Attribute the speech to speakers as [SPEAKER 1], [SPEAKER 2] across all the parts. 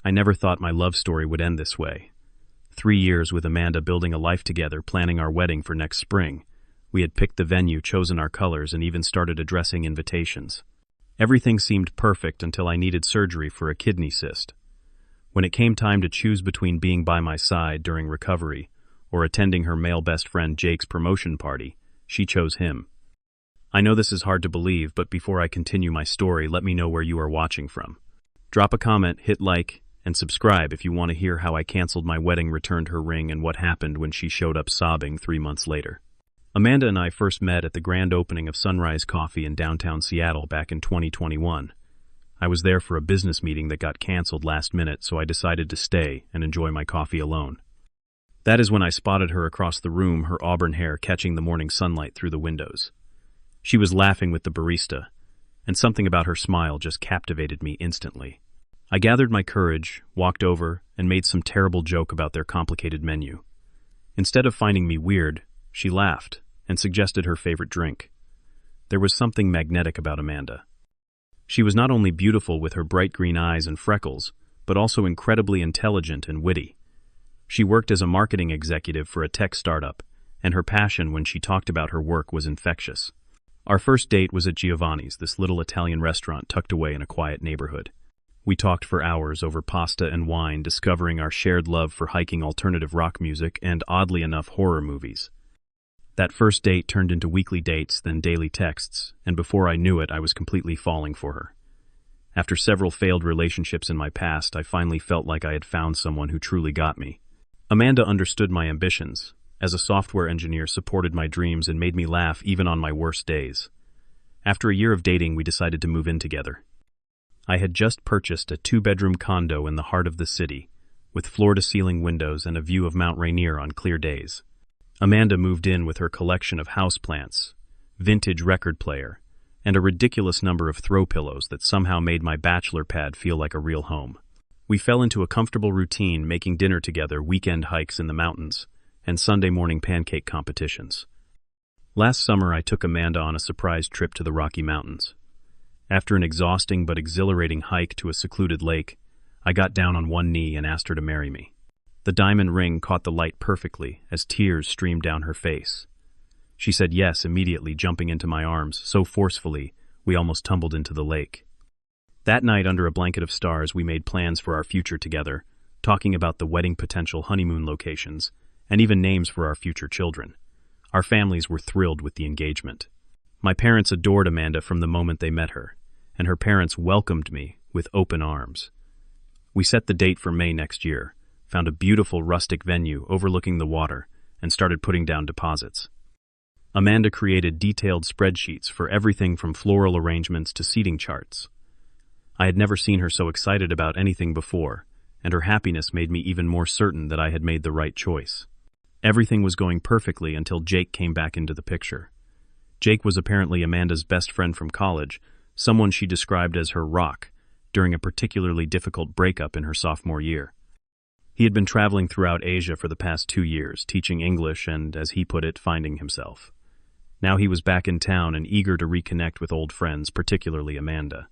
[SPEAKER 1] I never thought my love story would end this way. 3 years with Amanda building a life together, planning our wedding for next spring. We had picked the venue, chosen our colors, and even started addressing invitations. Everything seemed perfect until I needed surgery for a kidney cyst. When it came time to choose between being by my side during recovery or attending her male best friend Jake's promotion party, she chose him. I know this is hard to believe, but before I continue my story, let me know where you are watching from. Drop a comment, hit like, and subscribe if you want to hear how I canceled my wedding, returned her ring, and what happened when she showed up sobbing 3 months later. Amanda and I first met at the grand opening of Sunrise Coffee in downtown Seattle back in 2021. I was there for a business meeting that got canceled last minute, so I decided to stay and enjoy my coffee alone. That is when I spotted her across the room, her auburn hair catching the morning sunlight through the windows. She was laughing with the barista, and something about her smile just captivated me instantly. I gathered my courage, walked over, and made some terrible joke about their complicated menu. Instead of finding me weird, she laughed and suggested her favorite drink. There was something magnetic about Amanda. She was not only beautiful with her bright green eyes and freckles, but also incredibly intelligent and witty. She worked as a marketing executive for a tech startup, and her passion when she talked about her work was infectious. Our first date was at Giovanni's, this little Italian restaurant tucked away in a quiet neighborhood. We talked for hours over pasta and wine, discovering our shared love for hiking, alternative rock music, and oddly enough, horror movies. That first date turned into weekly dates, then daily texts, and before I knew it, I was completely falling for her. After several failed relationships in my past, I finally felt like I had found someone who truly got me. Amanda understood my ambitions. As a software engineer, supported my dreams and made me laugh even on my worst days. After a year of dating, we decided to move in together. I had just purchased a 2-bedroom condo in the heart of the city, with floor-to-ceiling windows and a view of Mount Rainier on clear days. Amanda moved in with her collection of houseplants, vintage record player, and a ridiculous number of throw pillows that somehow made my bachelor pad feel like a real home. We fell into a comfortable routine, making dinner together, weekend hikes in the mountains, and Sunday morning pancake competitions. Last summer, I took Amanda on a surprise trip to the Rocky Mountains. After an exhausting but exhilarating hike to a secluded lake, I got down on one knee and asked her to marry me. The diamond ring caught the light perfectly as tears streamed down her face. She said yes immediately, jumping into my arms so forcefully we almost tumbled into the lake. That night, under a blanket of stars, we made plans for our future together, talking about the wedding potential, honeymoon locations, and even names for our future children. Our families were thrilled with the engagement. My parents adored Amanda from the moment they met her, and her parents welcomed me with open arms. We set the date for May next year, found a beautiful rustic venue overlooking the water, and started putting down deposits. Amanda created detailed spreadsheets for everything from floral arrangements to seating charts. I had never seen her so excited about anything before, and her happiness made me even more certain that I had made the right choice. Everything was going perfectly until Jake came back into the picture. Jake was apparently Amanda's best friend from college, someone she described as her rock, during a particularly difficult breakup in her sophomore year. He had been traveling throughout Asia for the past 2 years, teaching English and, as he put it, finding himself. Now he was back in town and eager to reconnect with old friends, particularly Amanda.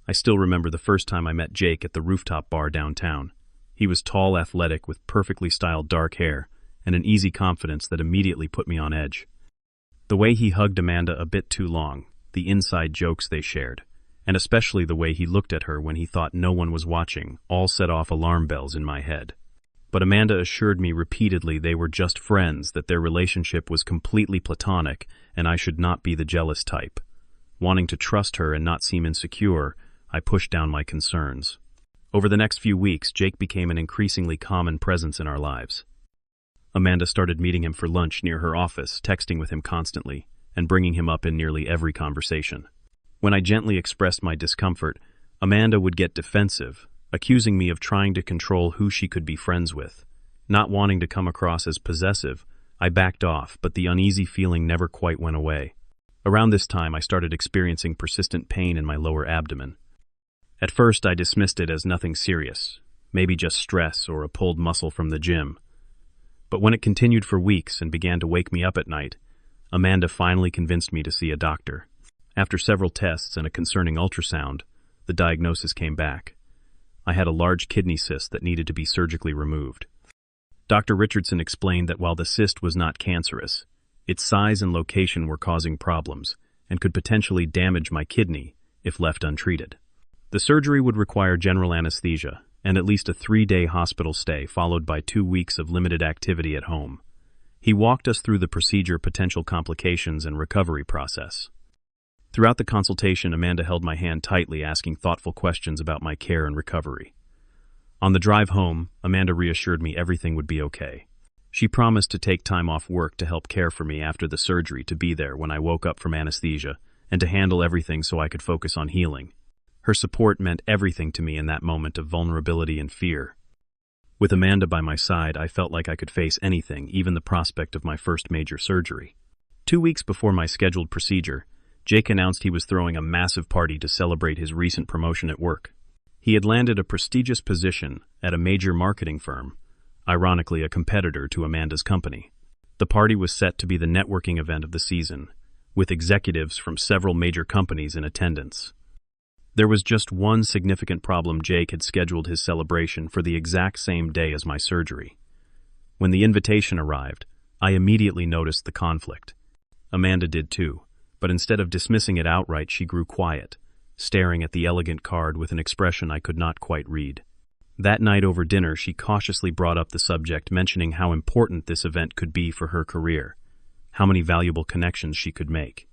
[SPEAKER 1] I still remember the first time I met Jake at the rooftop bar downtown. He was tall, athletic, with perfectly styled dark hair, and an easy confidence that immediately put me on edge. The way he hugged Amanda a bit too long, the inside jokes they shared, and especially the way he looked at her when he thought no one was watching, all set off alarm bells in my head. But Amanda assured me repeatedly they were just friends, that their relationship was completely platonic, and I should not be the jealous type. Wanting to trust her and not seem insecure, I pushed down my concerns. Over the next few weeks, Jake became an increasingly common presence in our lives. Amanda started meeting him for lunch near her office, texting with him constantly, and bringing him up in nearly every conversation. When I gently expressed my discomfort, Amanda would get defensive, accusing me of trying to control who she could be friends with. Not wanting to come across as possessive, I backed off, but the uneasy feeling never quite went away. Around this time, I started experiencing persistent pain in my lower abdomen. At first, I dismissed it as nothing serious, maybe just stress or a pulled muscle from the gym. But when it continued for weeks and began to wake me up at night, Amanda finally convinced me to see a doctor. After several tests and a concerning ultrasound, the diagnosis came back. I had a large kidney cyst that needed to be surgically removed. Dr. Richardson explained that while the cyst was not cancerous, its size and location were causing problems and could potentially damage my kidney if left untreated. The surgery would require general anesthesia and at least a 3-day hospital stay followed by 2 weeks of limited activity at home. He walked us through the procedure, potential complications, and recovery process. Throughout the consultation, Amanda held my hand tightly, asking thoughtful questions about my care and recovery. On the drive home, Amanda reassured me everything would be okay. She promised to take time off work to help care for me after the surgery, to be there when I woke up from anesthesia, and to handle everything so I could focus on healing. Her support meant everything to me in that moment of vulnerability and fear. With Amanda by my side, I felt like I could face anything, even the prospect of my first major surgery. 2 weeks before my scheduled procedure, Jake announced he was throwing a massive party to celebrate his recent promotion at work. He had landed a prestigious position at a major marketing firm, ironically a competitor to Amanda's company. The party was set to be the networking event of the season, with executives from several major companies in attendance. There was just one significant problem. Jake had scheduled his celebration for the exact same day as my surgery. When the invitation arrived, I immediately noticed the conflict. Amanda did too, but instead of dismissing it outright, she grew quiet, staring at the elegant card with an expression I could not quite read. That night over dinner, she cautiously brought up the subject, mentioning how important this event could be for her career, how many valuable connections she could make.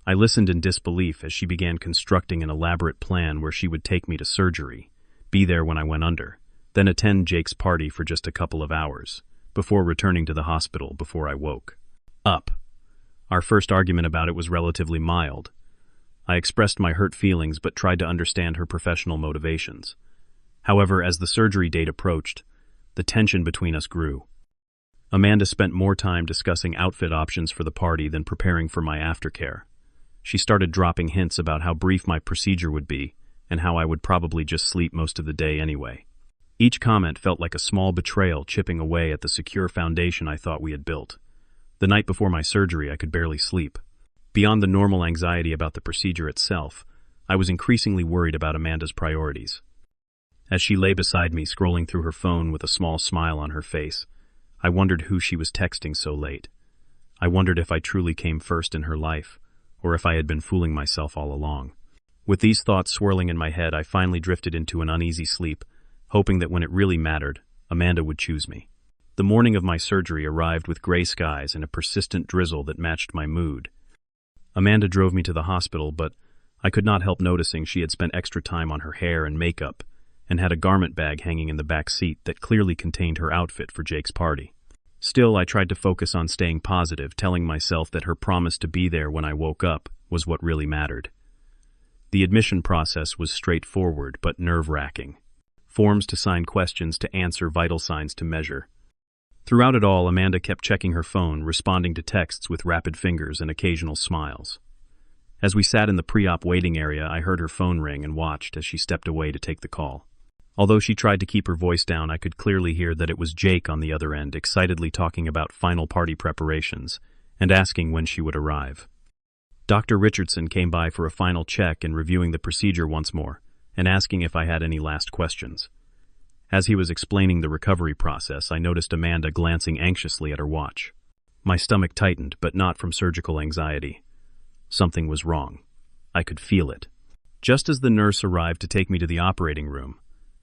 [SPEAKER 1] I listened in disbelief as she began constructing an elaborate plan where she would take me to surgery, be there when I went under, then attend Jake's party for just a couple of hours, before returning to the hospital before I woke up. Our first argument about it was relatively mild. I expressed my hurt feelings but tried to understand her professional motivations. However, as the surgery date approached, the tension between us grew. Amanda spent more time discussing outfit options for the party than preparing for my aftercare. She started dropping hints about how brief my procedure would be and how I would probably just sleep most of the day anyway. Each comment felt like a small betrayal chipping away at the secure foundation I thought we had built. The night before my surgery, I could barely sleep. Beyond the normal anxiety about the procedure itself, I was increasingly worried about Amanda's priorities. As she lay beside me, scrolling through her phone with a small smile on her face, I wondered who she was texting so late. I wondered if I truly came first in her life, or if I had been fooling myself all along. With these thoughts swirling in my head, I finally drifted into an uneasy sleep, hoping that when it really mattered, Amanda would choose me. The morning of my surgery arrived with gray skies and a persistent drizzle that matched my mood. Amanda drove me to the hospital, but I could not help noticing she had spent extra time on her hair and makeup, and had a garment bag hanging in the back seat that clearly contained her outfit for Jake's party. Still, I tried to focus on staying positive, telling myself that her promise to be there when I woke up was what really mattered. The admission process was straightforward but nerve-wracking. Forms to sign, questions to answer, vital signs to measure. Throughout it all, Amanda kept checking her phone, responding to texts with rapid fingers and occasional smiles. As we sat in the pre-op waiting area, I heard her phone ring and watched as she stepped away to take the call. Although she tried to keep her voice down, I could clearly hear that it was Jake on the other end, excitedly talking about final party preparations and asking when she would arrive. Dr. Richardson came by for a final check and reviewing the procedure once more, and asking if I had any last questions. As he was explaining the recovery process, I noticed Amanda glancing anxiously at her watch. My stomach tightened, but not from surgical anxiety. Something was wrong. I could feel it. Just as the nurse arrived to take me to the operating room,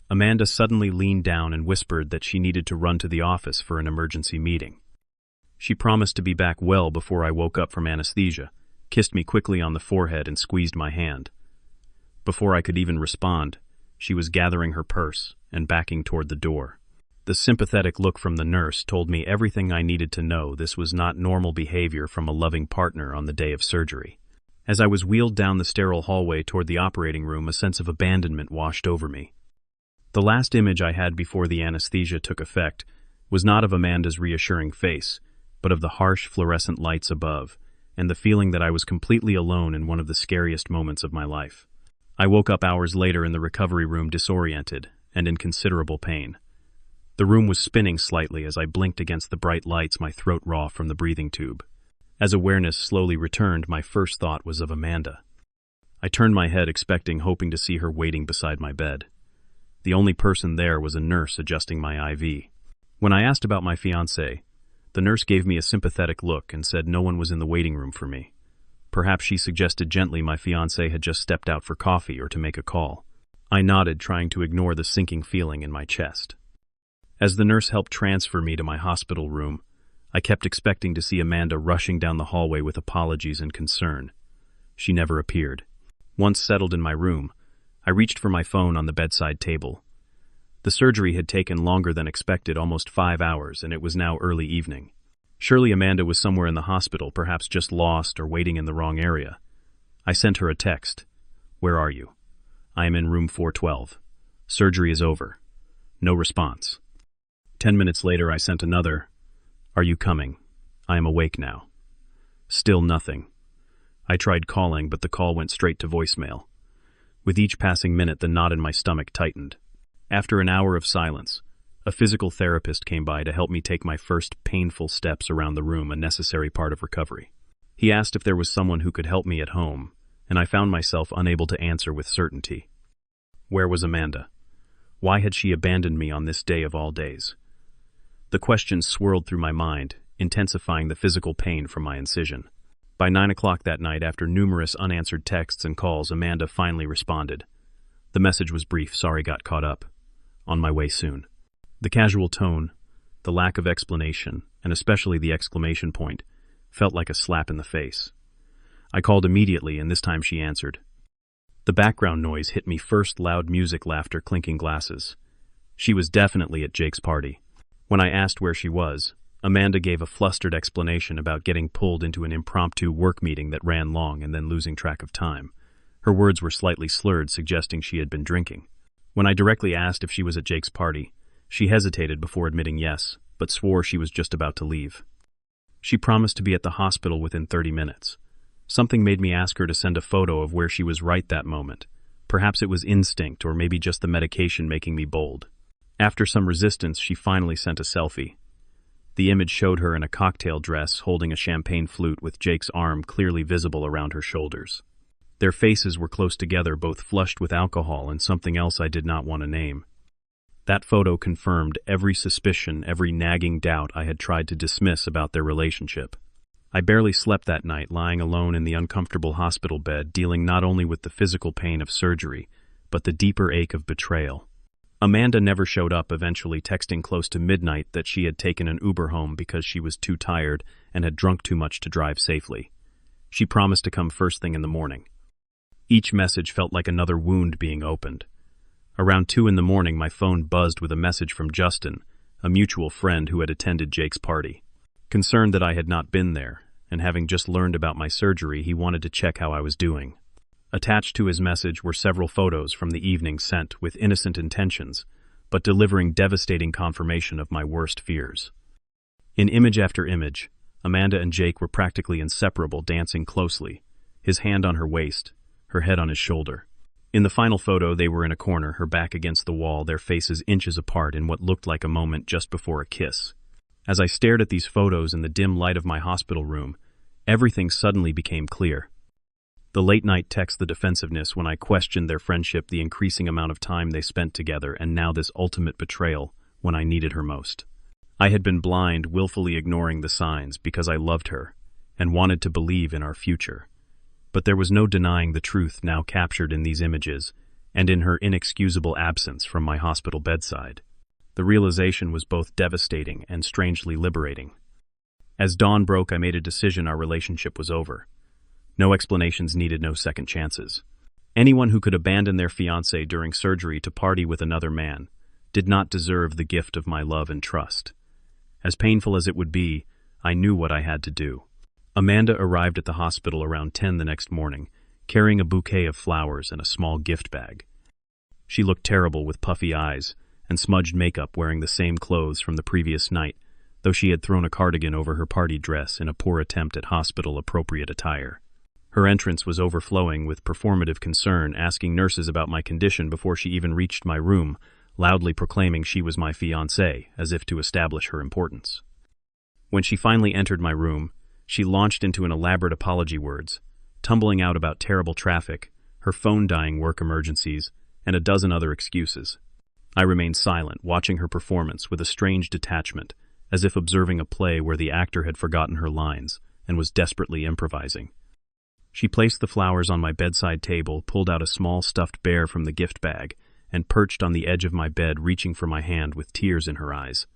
[SPEAKER 1] Amanda suddenly leaned down and whispered that she needed to run to the office for an emergency meeting. She promised to be back well before I woke up from anesthesia, kissed me quickly on the forehead and squeezed my hand. Before I could even respond, she was gathering her purse and backing toward the door. The sympathetic look from the nurse told me everything I needed to know. This was not normal behavior from a loving partner on the day of surgery. As I was wheeled down the sterile hallway toward the operating room, a sense of abandonment washed over me. The last image I had before the anesthesia took effect was not of Amanda's reassuring face, but of the harsh fluorescent lights above, and the feeling that I was completely alone in one of the scariest moments of my life. I woke up hours later in the recovery room, disoriented and in considerable pain. The room was spinning slightly as I blinked against the bright lights, my throat raw from the breathing tube. As awareness slowly returned, my first thought was of Amanda. I turned my head, hoping to see her waiting beside my bed. The only person there was a nurse adjusting my IV. When I asked about my fiancée, the nurse gave me a sympathetic look and said no one was in the waiting room for me. Perhaps she suggested gently my fiancé had just stepped out for coffee or to make a call. I nodded, trying to ignore the sinking feeling in my chest. As the nurse helped transfer me to my hospital room, I kept expecting to see Amanda rushing down the hallway with apologies and concern. She never appeared. Once settled in my room, I reached for my phone on the bedside table. The surgery had taken longer than expected, almost 5 hours, and it was now early evening. Surely Amanda was somewhere in the hospital, perhaps just lost or waiting in the wrong area. I sent her a text. "Where are you?" "I am in room 412. Surgery is over." No response. 10 minutes later, I sent another. "Are you coming? I am awake now." Still nothing. I tried calling, but the call went straight to voicemail. With each passing minute, the knot in my stomach tightened. After an hour of silence, a physical therapist came by to help me take my first painful steps around the room, a necessary part of recovery. He asked if there was someone who could help me at home, and I found myself unable to answer with certainty. Where was Amanda? Why had she abandoned me on this day of all days? The questions swirled through my mind, intensifying the physical pain from my incision. By 9 o'clock that night, after numerous unanswered texts and calls, Amanda finally responded. The message was brief: "Sorry, got caught up. On my way soon." The casual tone, the lack of explanation, and especially the exclamation point, felt like a slap in the face. I called immediately, and this time she answered. The background noise hit me first: loud music, laughter, clinking glasses. She was definitely at Jake's party. When I asked where she was, Amanda gave a flustered explanation about getting pulled into an impromptu work meeting that ran long and then losing track of time. Her words were slightly slurred, suggesting she had been drinking. When I directly asked if she was at Jake's party, she hesitated before admitting yes, but swore she was just about to leave. She promised to be at the hospital within 30 minutes. Something made me ask her to send a photo of where she was right that moment. Perhaps it was instinct, or maybe just the medication making me bold. After some resistance, she finally sent a selfie. The image showed her in a cocktail dress, holding a champagne flute with Jake's arm clearly visible around her shoulders. Their faces were close together, both flushed with alcohol and something else I did not want to name. That photo confirmed every suspicion, every nagging doubt I had tried to dismiss about their relationship. I barely slept that night, lying alone in the uncomfortable hospital bed, dealing not only with the physical pain of surgery, but the deeper ache of betrayal. Amanda never showed up, eventually texting close to midnight that she had taken an Uber home because she was too tired and had drunk too much to drive safely. She promised to come first thing in the morning. Each message felt like another wound being opened. Around 2 in the morning, my phone buzzed with a message from Justin, a mutual friend who had attended Jake's party. Concerned that I had not been there, and having just learned about my surgery, he wanted to check how I was doing. Attached to his message were several photos from the evening sent with innocent intentions, but delivering devastating confirmation of my worst fears. In image after image, Amanda and Jake were practically inseparable, dancing closely, his hand on her waist, her head on his shoulder. In the final photo, they were in a corner, her back against the wall, their faces inches apart in what looked like a moment just before a kiss. As I stared at these photos in the dim light of my hospital room, everything suddenly became clear. The late-night text, the defensiveness when I questioned their friendship, the increasing amount of time they spent together, and now this ultimate betrayal when I needed her most. I had been blind, willfully ignoring the signs because I loved her and wanted to believe in our future. But there was no denying the truth now captured in these images and in her inexcusable absence from my hospital bedside. The realization was both devastating and strangely liberating. As dawn broke, I made a decision: our relationship was over. No explanations needed, no second chances. Anyone who could abandon their fiancée during surgery to party with another man did not deserve the gift of my love and trust. As painful as it would be, I knew what I had to do. Amanda arrived at the hospital around 10 the next morning, carrying a bouquet of flowers and a small gift bag. She looked terrible, with puffy eyes and smudged makeup, wearing the same clothes from the previous night, though she had thrown a cardigan over her party dress in a poor attempt at hospital-appropriate attire. Her entrance was overflowing with performative concern, asking nurses about my condition before she even reached my room, loudly proclaiming she was my fiancée, as if to establish her importance. When she finally entered my room, she launched into an elaborate apology words, tumbling out about terrible traffic, her phone dying, work emergencies, and a dozen other excuses. I remained silent, watching her performance with a strange detachment, as if observing a play where the actor had forgotten her lines and was desperately improvising. She placed the flowers on my bedside table, pulled out a small stuffed bear from the gift bag, and perched on the edge of my bed, reaching for my hand with tears in her eyes.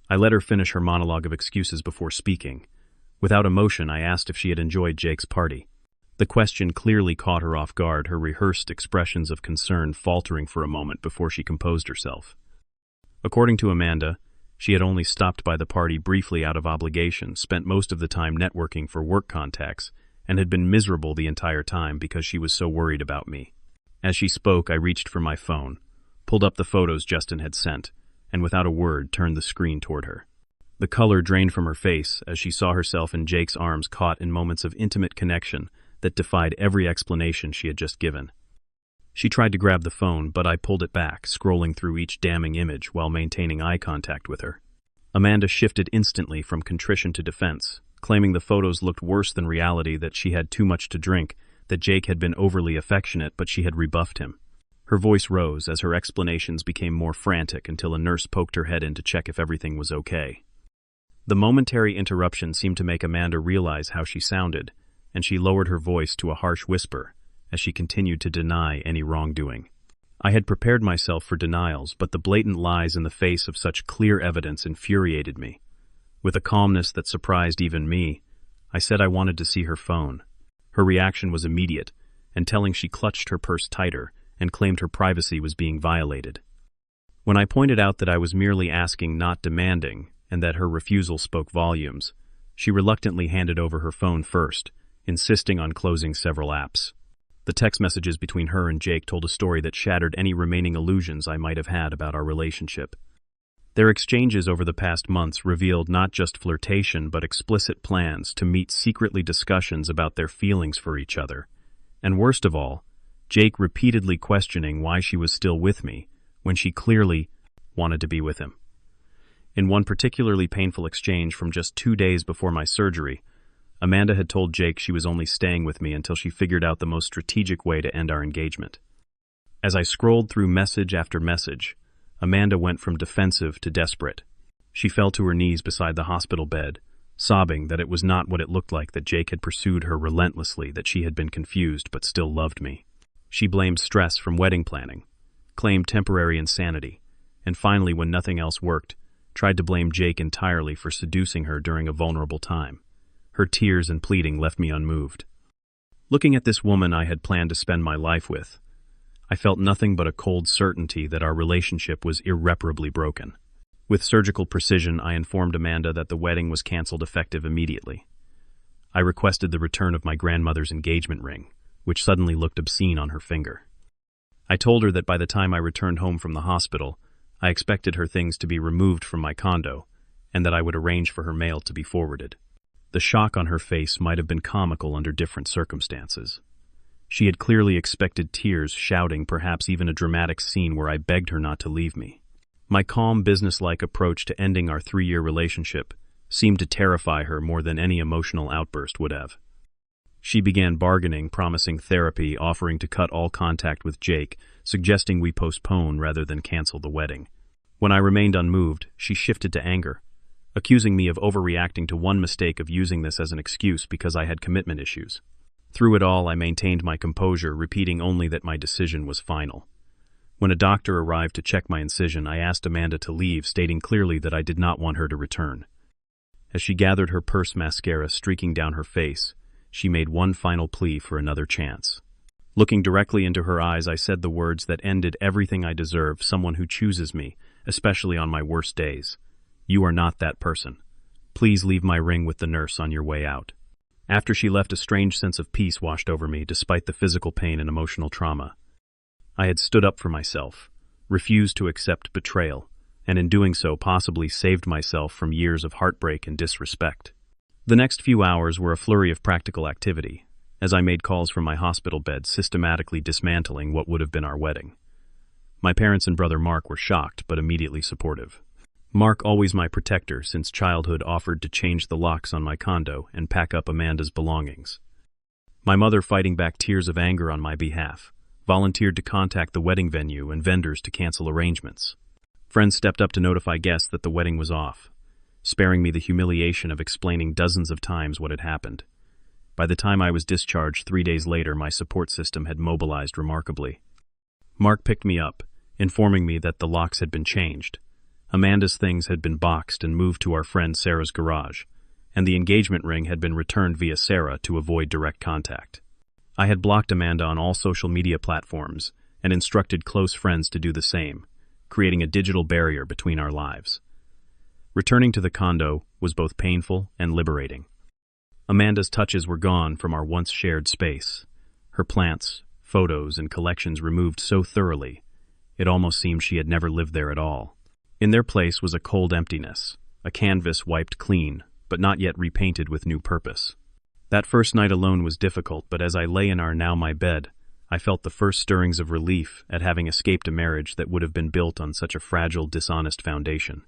[SPEAKER 1] I let her finish her monologue of excuses before speaking. Without emotion, I asked if she had enjoyed Jake's party. The question clearly caught her off guard, her rehearsed expressions of concern faltering for a moment before she composed herself. According to Amanda, she had only stopped by the party briefly out of obligation, spent most of the time networking for work contacts, and had been miserable the entire time because she was so worried about me. As she spoke, I reached for my phone, pulled up the photos Justin had sent, and without a word turned the screen toward her. The color drained from her face as she saw herself in Jake's arms, caught in moments of intimate connection that defied every explanation she had just given. She tried to grab the phone, but I pulled it back, scrolling through each damning image while maintaining eye contact with her. Amanda shifted instantly from contrition to defense, claiming the photos looked worse than reality, that she had too much to drink, that Jake had been overly affectionate, but she had rebuffed him. Her voice rose as her explanations became more frantic until a nurse poked her head in to check if everything was okay. The momentary interruption seemed to make Amanda realize how she sounded, and she lowered her voice to a harsh whisper as she continued to deny any wrongdoing. I had prepared myself for denials, but the blatant lies in the face of such clear evidence infuriated me. With a calmness that surprised even me, I said I wanted to see her phone. Her reaction was immediate, and telling she clutched her purse tighter and claimed her privacy was being violated. When I pointed out that I was merely asking, not demanding, and that her refusal spoke volumes, she reluctantly handed over her phone first, insisting on closing several apps. The text messages between her and Jake told a story that shattered any remaining illusions I might have had about our relationship. Their exchanges over the past months revealed not just flirtation but explicit plans to meet, secretly discussions about their feelings for each other. And worst of all, Jake repeatedly questioning why she was still with me when she clearly wanted to be with him. In one particularly painful exchange from just 2 days before my surgery, Amanda had told Jake she was only staying with me until she figured out the most strategic way to end our engagement. As I scrolled through message after message, Amanda went from defensive to desperate. She fell to her knees beside the hospital bed, sobbing that it was not what it looked like, that Jake had pursued her relentlessly, that she had been confused but still loved me. She blamed stress from wedding planning, claimed temporary insanity, and finally, when nothing else worked, tried to blame Jake entirely for seducing her during a vulnerable time. Her tears and pleading left me unmoved. Looking at this woman I had planned to spend my life with, I felt nothing but a cold certainty that our relationship was irreparably broken. With surgical precision, I informed Amanda that the wedding was canceled effective immediately. I requested the return of my grandmother's engagement ring, which suddenly looked obscene on her finger. I told her that by the time I returned home from the hospital, I expected her things to be removed from my condo, and that I would arrange for her mail to be forwarded. The shock on her face might have been comical under different circumstances. She had clearly expected tears, shouting, perhaps even a dramatic scene where I begged her not to leave me. My calm, businesslike approach to ending our 3-year relationship seemed to terrify her more than any emotional outburst would have. She began bargaining, promising therapy, offering to cut all contact with Jake, suggesting we postpone rather than cancel the wedding. When I remained unmoved, she shifted to anger, accusing me of overreacting to one mistake, of using this as an excuse because I had commitment issues. Through it all, I maintained my composure, repeating only that my decision was final. When a doctor arrived to check my incision, I asked Amanda to leave, stating clearly that I did not want her to return. As she gathered her purse mascara streaking down her face, she made one final plea for another chance. Looking directly into her eyes, I said the words that ended everything I deserve: someone who chooses me, especially on my worst days. You are not that person. Please leave my ring with the nurse on your way out. After she left, a strange sense of peace washed over me, despite the physical pain and emotional trauma. I had stood up for myself, refused to accept betrayal, and in doing so possibly saved myself from years of heartbreak and disrespect. The next few hours were a flurry of practical activity, as I made calls from my hospital bed, systematically dismantling what would have been our wedding. My parents and brother Mark were shocked, but immediately supportive. Mark, always my protector since childhood, offered to change the locks on my condo and pack up Amanda's belongings. My mother, fighting back tears of anger on my behalf, volunteered to contact the wedding venue and vendors to cancel arrangements. Friends stepped up to notify guests that the wedding was off, sparing me the humiliation of explaining dozens of times what had happened. By the time I was discharged 3 days later, my support system had mobilized remarkably. Mark picked me up, informing me that the locks had been changed. Amanda's things had been boxed and moved to our friend Sarah's garage, and the engagement ring had been returned via Sarah to avoid direct contact. I had blocked Amanda on all social media platforms and instructed close friends to do the same, creating a digital barrier between our lives. Returning to the condo was both painful and liberating. Amanda's touches were gone from our once shared space. Her plants, photos, and collections removed so thoroughly, it almost seemed she had never lived there at all. In their place was a cold emptiness, a canvas wiped clean, but not yet repainted with new purpose. That first night alone was difficult, but as I lay in our now my bed, I felt the first stirrings of relief at having escaped a marriage that would have been built on such a fragile, dishonest foundation.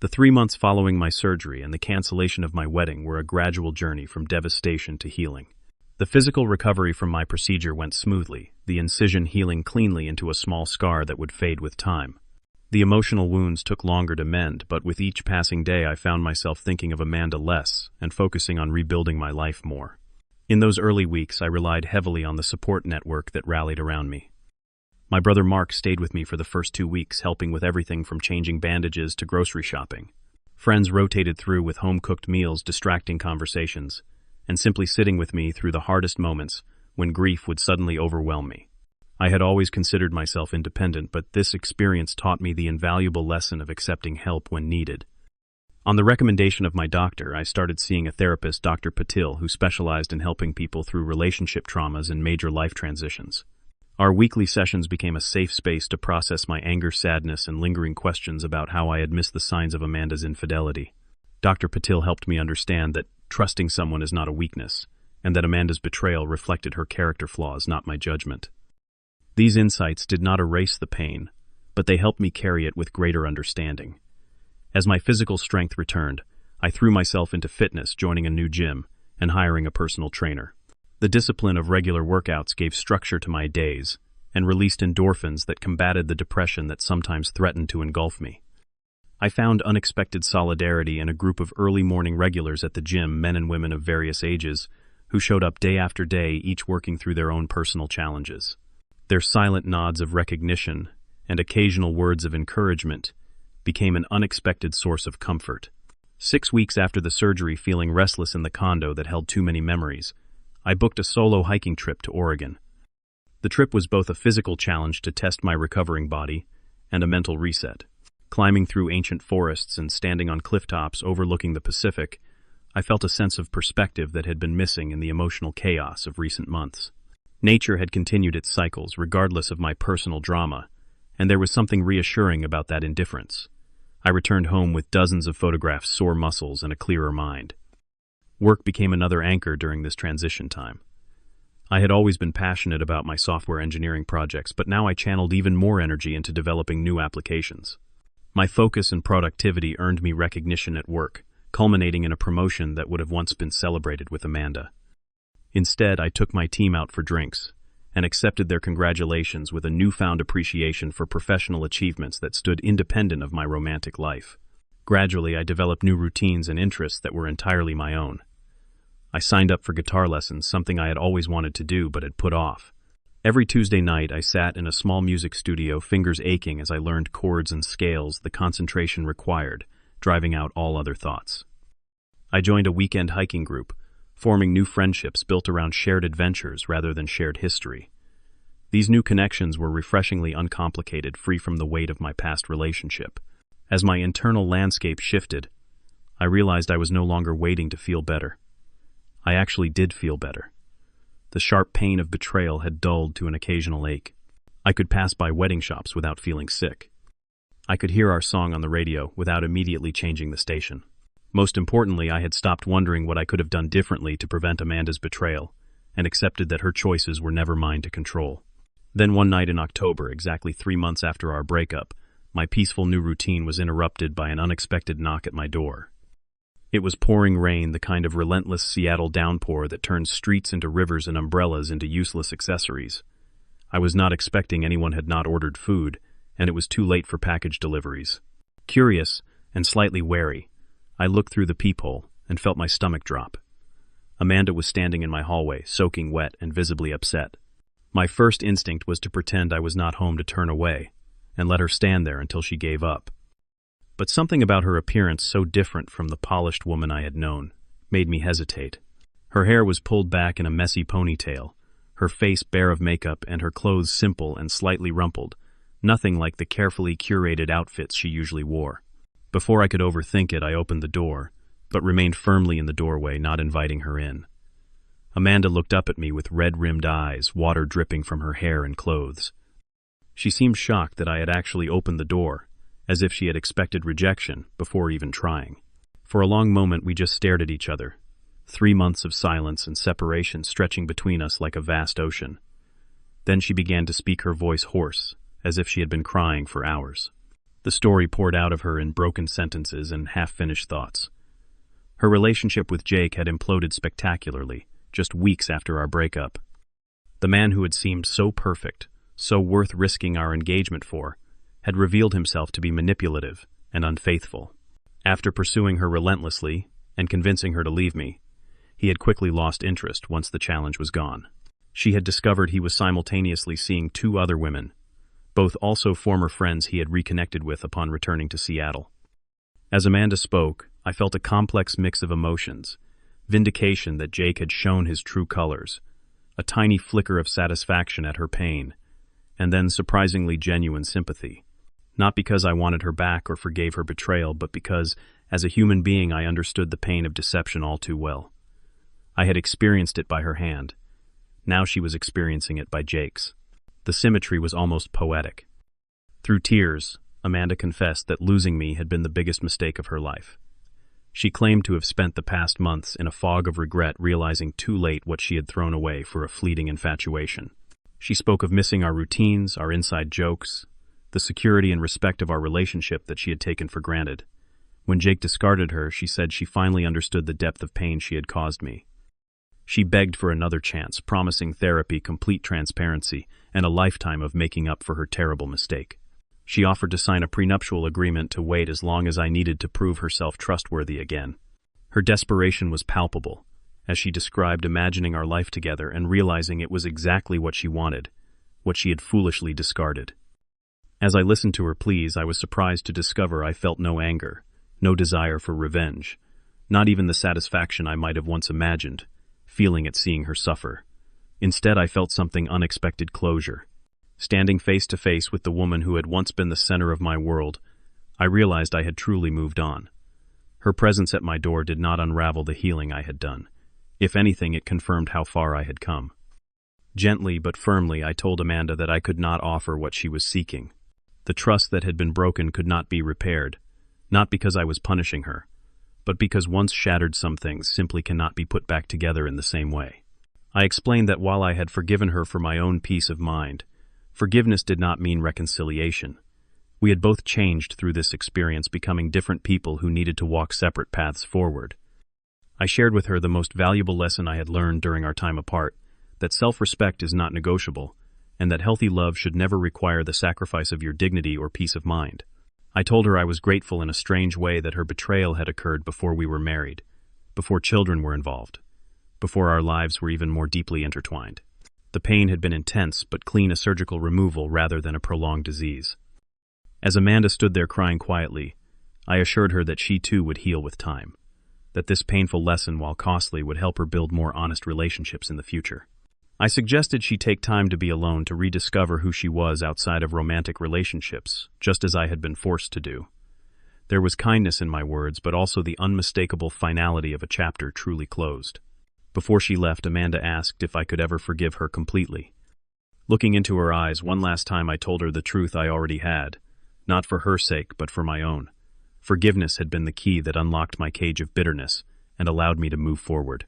[SPEAKER 1] The 3 months following my surgery and the cancellation of my wedding were a gradual journey from devastation to healing. The physical recovery from my procedure went smoothly, the incision healing cleanly into a small scar that would fade with time. The emotional wounds took longer to mend, but with each passing day I found myself thinking of Amanda less and focusing on rebuilding my life more. In those early weeks, I relied heavily on the support network that rallied around me. My brother Mark stayed with me for the first 2 weeks, helping with everything from changing bandages to grocery shopping. Friends rotated through with home-cooked meals, distracting conversations, and simply sitting with me through the hardest moments when grief would suddenly overwhelm me. I had always considered myself independent, but this experience taught me the invaluable lesson of accepting help when needed. On the recommendation of my doctor, I started seeing a therapist, Dr. Patil, who specialized in helping people through relationship traumas and major life transitions. Our weekly sessions became a safe space to process my anger, sadness, and lingering questions about how I had missed the signs of Amanda's infidelity. Dr. Patil helped me understand that trusting someone is not a weakness, and that Amanda's betrayal reflected her character flaws, not my judgment. These insights did not erase the pain, but they helped me carry it with greater understanding. As my physical strength returned, I threw myself into fitness, joining a new gym and hiring a personal trainer. The discipline of regular workouts gave structure to my days and released endorphins that combated the depression that sometimes threatened to engulf me. I found unexpected solidarity in a group of early morning regulars at the gym, men and women of various ages, who showed up day after day, each working through their own personal challenges. Their silent nods of recognition and occasional words of encouragement became an unexpected source of comfort. 6 weeks after the surgery, feeling restless in the condo that held too many memories, I booked a solo hiking trip to Oregon. The trip was both a physical challenge to test my recovering body and a mental reset. Climbing through ancient forests and standing on cliff tops overlooking the Pacific, I felt a sense of perspective that had been missing in the emotional chaos of recent months. Nature had continued its cycles regardless of my personal drama, and there was something reassuring about that indifference. I returned home with dozens of photographs, sore muscles, and a clearer mind. Work became another anchor during this transition time. I had always been passionate about my software engineering projects, but now I channeled even more energy into developing new applications. My focus and productivity earned me recognition at work, culminating in a promotion that would have once been celebrated with Amanda. Instead, I took my team out for drinks and accepted their congratulations with a newfound appreciation for professional achievements that stood independent of my romantic life. Gradually, I developed new routines and interests that were entirely my own. I signed up for guitar lessons, something I had always wanted to do but had put off. Every Tuesday night, I sat in a small music studio, fingers aching as I learned chords and scales, the concentration required, driving out all other thoughts. I joined a weekend hiking group, forming new friendships built around shared adventures rather than shared history. These new connections were refreshingly uncomplicated, free from the weight of my past relationship. As my internal landscape shifted, I realized I was no longer waiting to feel better. I actually did feel better. The sharp pain of betrayal had dulled to an occasional ache. I could pass by wedding shops without feeling sick. I could hear our song on the radio without immediately changing the station. Most importantly, I had stopped wondering what I could have done differently to prevent Amanda's betrayal, and accepted that her choices were never mine to control. Then one night in October, exactly 3 months after our breakup, my peaceful new routine was interrupted by an unexpected knock at my door. It was pouring rain, the kind of relentless Seattle downpour that turns streets into rivers and umbrellas into useless accessories. I was not expecting anyone, had not ordered food, and it was too late for package deliveries. Curious and slightly wary, I looked through the peephole and felt my stomach drop. Amanda was standing in my hallway, soaking wet and visibly upset. My first instinct was to pretend I was not home to turn away and let her stand there until she gave up. But something about her appearance so different from the polished woman I had known made me hesitate. Her hair was pulled back in a messy ponytail, her face bare of makeup and her clothes simple and slightly rumpled, nothing like the carefully curated outfits she usually wore. Before I could overthink it, I opened the door, but remained firmly in the doorway, not inviting her in. Amanda looked up at me with red-rimmed eyes, water dripping from her hair and clothes. She seemed shocked that I had actually opened the door, as if she had expected rejection before even trying. For a long moment we just stared at each other, 3 months of silence and separation stretching between us like a vast ocean. Then she began to speak, her voice hoarse, as if she had been crying for hours. The story poured out of her in broken sentences and half-finished thoughts. Her relationship with Jake had imploded spectacularly, just weeks after our breakup. The man who had seemed so perfect, so worth risking our engagement for, had revealed himself to be manipulative and unfaithful. After pursuing her relentlessly and convincing her to leave me, he had quickly lost interest once the challenge was gone. She had discovered he was simultaneously seeing 2 other women, both also former friends he had reconnected with upon returning to Seattle. As Amanda spoke, I felt a complex mix of emotions: vindication that Jake had shown his true colors, a tiny flicker of satisfaction at her pain, and then surprisingly genuine sympathy. Not because I wanted her back or forgave her betrayal, but because, as a human being, I understood the pain of deception all too well. I had experienced it by her hand. Now she was experiencing it by Jake's. The symmetry was almost poetic. Through tears, Amanda confessed that losing me had been the biggest mistake of her life. She claimed to have spent the past months in a fog of regret, realizing too late what she had thrown away for a fleeting infatuation. She spoke of missing our routines, our inside jokes, the security and respect of our relationship that she had taken for granted. When Jake discarded her, she said she finally understood the depth of pain she had caused me. She begged for another chance, promising therapy, complete transparency, and a lifetime of making up for her terrible mistake. She offered to sign a prenuptial agreement to wait as long as I needed to prove herself trustworthy again. Her desperation was palpable, as she described imagining our life together and realizing it was exactly what she wanted, what she had foolishly discarded. As I listened to her pleas, I was surprised to discover I felt no anger, no desire for revenge, not even the satisfaction I might have once imagined, feeling at seeing her suffer. Instead, I felt something unexpected: closure. Standing face to face with the woman who had once been the center of my world, I realized I had truly moved on. Her presence at my door did not unravel the healing I had done. If anything, it confirmed how far I had come. Gently but firmly, I told Amanda that I could not offer what she was seeking. The trust that had been broken could not be repaired, not because I was punishing her, but because once shattered, some things simply cannot be put back together in the same way. I explained that while I had forgiven her for my own peace of mind, forgiveness did not mean reconciliation. We had both changed through this experience, becoming different people who needed to walk separate paths forward. I shared with her the most valuable lesson I had learned during our time apart, that self-respect is not negotiable, and that healthy love should never require the sacrifice of your dignity or peace of mind. I told her I was grateful in a strange way that her betrayal had occurred before we were married, before children were involved, before our lives were even more deeply intertwined. The pain had been intense, but clean, a surgical removal rather than a prolonged disease. As Amanda stood there crying quietly, I assured her that she too would heal with time, that this painful lesson, while costly, would help her build more honest relationships in the future. I suggested she take time to be alone, to rediscover who she was outside of romantic relationships, just as I had been forced to do. There was kindness in my words, but also the unmistakable finality of a chapter truly closed. Before she left, Amanda asked if I could ever forgive her completely. Looking into her eyes one last time, I told her the truth I already had, not for her sake, but for my own. Forgiveness had been the key that unlocked my cage of bitterness and allowed me to move forward.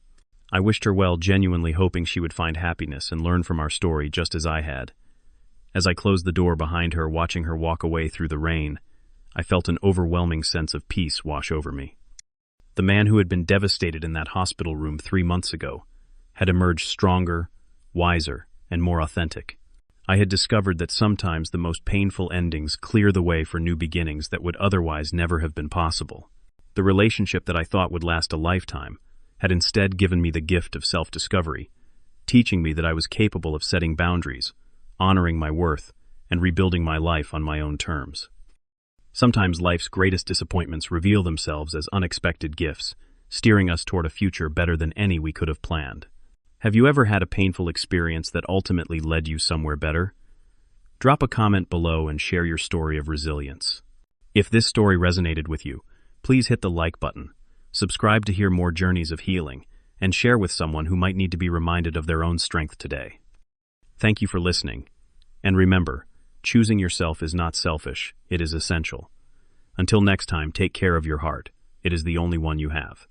[SPEAKER 1] I wished her well, genuinely hoping she would find happiness and learn from our story just as I had. As I closed the door behind her, watching her walk away through the rain, I felt an overwhelming sense of peace wash over me. The man who had been devastated in that hospital room 3 months ago had emerged stronger, wiser, and more authentic. I had discovered that sometimes the most painful endings clear the way for new beginnings that would otherwise never have been possible. The relationship that I thought would last a lifetime had instead given me the gift of self-discovery, teaching me that I was capable of setting boundaries, honoring my worth, and rebuilding my life on my own terms. Sometimes life's greatest disappointments reveal themselves as unexpected gifts, steering us toward a future better than any we could have planned. Have you ever had a painful experience that ultimately led you somewhere better? Drop a comment below and share your story of resilience. If this story resonated with you, please hit the like button, subscribe to hear more journeys of healing, and share with someone who might need to be reminded of their own strength today. Thank you for listening. And remember, choosing yourself is not selfish, it is essential. Until next time, take care of your heart. It is the only one you have.